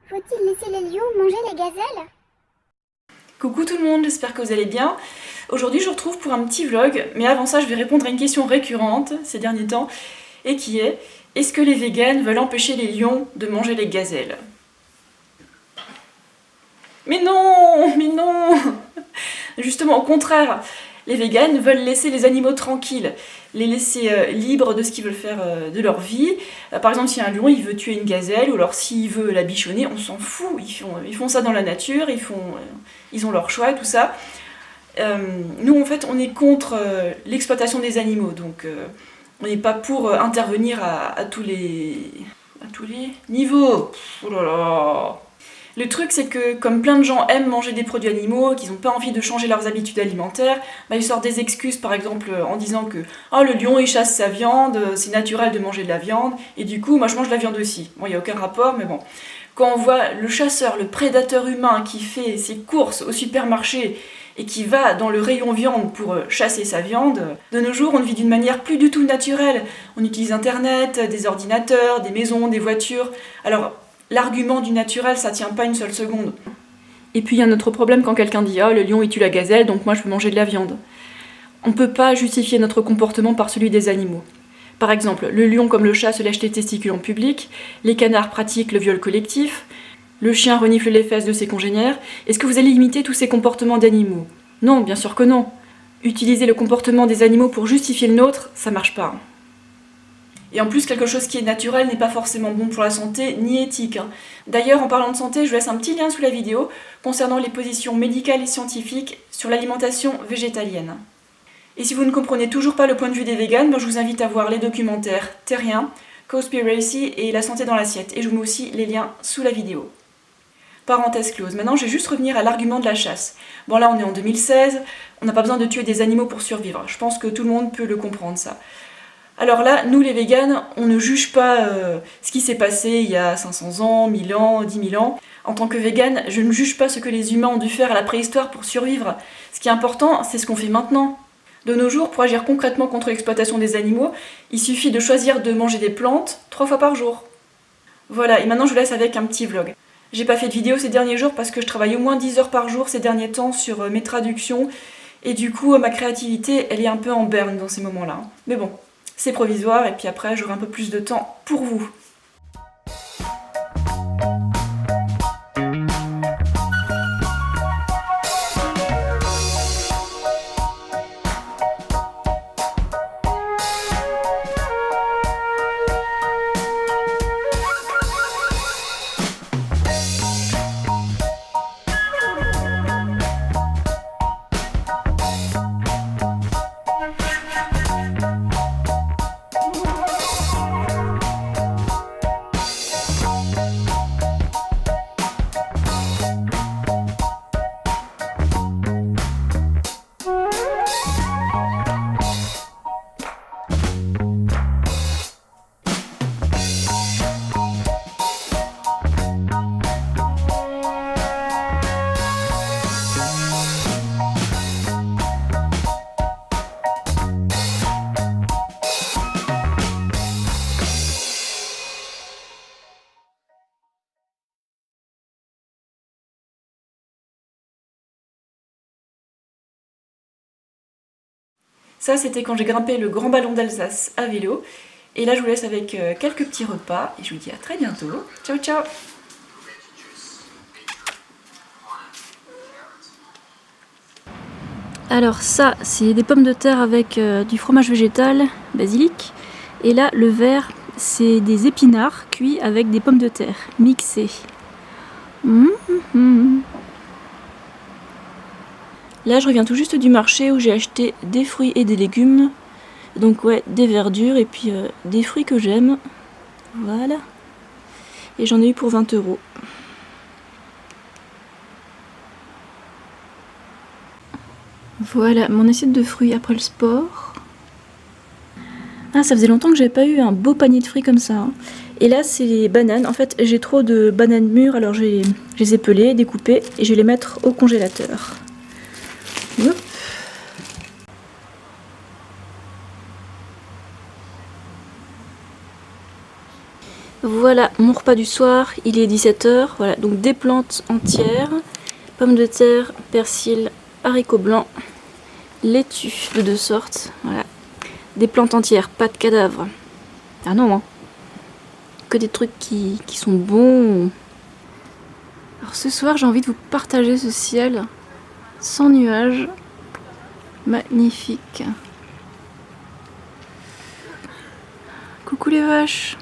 Faut-il laisser les lions manger les gazelles? Coucou tout le monde, j'espère que vous allez bien. Aujourd'hui je vous retrouve pour un petit vlog, mais avant ça je vais répondre à une question récurrente ces derniers temps, et qui est: est-ce que les véganes veulent empêcher les lions de manger les gazelles? Mais non! Mais non! Justement, au contraire, les véganes veulent laisser les animaux tranquilles, les laisser libres de ce qu'ils veulent faire de leur vie. Par exemple, si un lion il veut tuer une gazelle, ou alors s'il veut la bichonner, on s'en fout. Ils font ça dans la nature, ils ont leur choix et tout ça. Nous, en fait, on est contre l'exploitation des animaux, donc on n'est pas pour intervenir à tous les niveaux. Oh là là. Le truc, c'est que comme plein de gens aiment manger des produits animaux, qu'ils n'ont pas envie de changer leurs habitudes alimentaires, bah, ils sortent des excuses, par exemple en disant que oh, le lion il chasse sa viande, c'est naturel de manger de la viande, et du coup moi je mange de la viande aussi. Bon, il n'y a aucun rapport, mais bon. Quand on voit le chasseur, le prédateur humain qui fait ses courses au supermarché et qui va dans le rayon viande pour chasser sa viande, de nos jours on vit d'une manière plus du tout naturelle. On utilise internet, des ordinateurs, des maisons, des voitures. Alors l'argument du naturel, ça tient pas une seule seconde. Et puis il y a un autre problème quand quelqu'un dit « Ah, le lion il tue la gazelle, donc moi je peux manger de la viande ». On peut pas justifier notre comportement par celui des animaux. Par exemple, le lion comme le chat se lèche les testicules en public, les canards pratiquent le viol collectif, le chien renifle les fesses de ses congénères. Est-ce que vous allez imiter tous ces comportements d'animaux? Non, bien sûr que non. Utiliser le comportement des animaux pour justifier le nôtre, ça marche pas. Et en plus, quelque chose qui est naturel n'est pas forcément bon pour la santé, ni éthique. D'ailleurs, en parlant de santé, je laisse un petit lien sous la vidéo concernant les positions médicales et scientifiques sur l'alimentation végétalienne. Et si vous ne comprenez toujours pas le point de vue des véganes, je vous invite à voir les documentaires Terrien, Cowspiracy et La santé dans l'assiette. Et je vous mets aussi les liens sous la vidéo. Parenthèse close. Maintenant, je vais juste revenir à l'argument de la chasse. Bon, là, on est en 2016, on n'a pas besoin de tuer des animaux pour survivre. Je pense que tout le monde peut le comprendre, ça. Alors là, nous les véganes, on ne juge pas ce qui s'est passé il y a 500 ans, 1000 ans, 10 000 ans. En tant que végane, je ne juge pas ce que les humains ont dû faire à la préhistoire pour survivre. Ce qui est important, c'est ce qu'on fait maintenant. De nos jours, pour agir concrètement contre l'exploitation des animaux, il suffit de choisir de manger des plantes 3 fois par jour. Voilà, et maintenant je vous laisse avec un petit vlog. J'ai pas fait de vidéo ces derniers jours parce que je travaille au moins 10 heures par jour ces derniers temps sur mes traductions, et du coup ma créativité elle est un peu en berne dans ces moments-là. Mais bon, c'est provisoire et puis après j'aurai un peu plus de temps pour vous. Ça, c'était quand j'ai grimpé le grand ballon d'Alsace à vélo. Et là, je vous laisse avec quelques petits repas. Et je vous dis à très bientôt. Ciao, ciao! Alors ça, c'est des pommes de terre avec du fromage végétal, basilic. Et là, le vert, c'est des épinards cuits avec des pommes de terre mixées. Là, je reviens tout juste du marché où j'ai acheté des fruits et des légumes. Donc ouais, des verdures et puis des fruits que j'aime. Voilà. Et j'en ai eu pour 20 €. Voilà, mon assiette de fruits après le sport. Ah, ça faisait longtemps que j'avais pas eu un beau panier de fruits comme ça. Hein. Et là, c'est les bananes. En fait, j'ai trop de bananes mûres, alors je les ai pelées, découpées, et je vais les mettre au congélateur. Hop. Voilà mon repas du soir, il est 17h. Voilà, donc des plantes entières, pommes de terre, persil, haricots blancs, laitue de 2 sortes. Voilà, des plantes entières, pas de cadavres. Ah non, hein. Que des trucs qui sont bons. Alors ce soir, j'ai envie de vous partager ce ciel sans nuages. Magnifique. Coucou les vaches.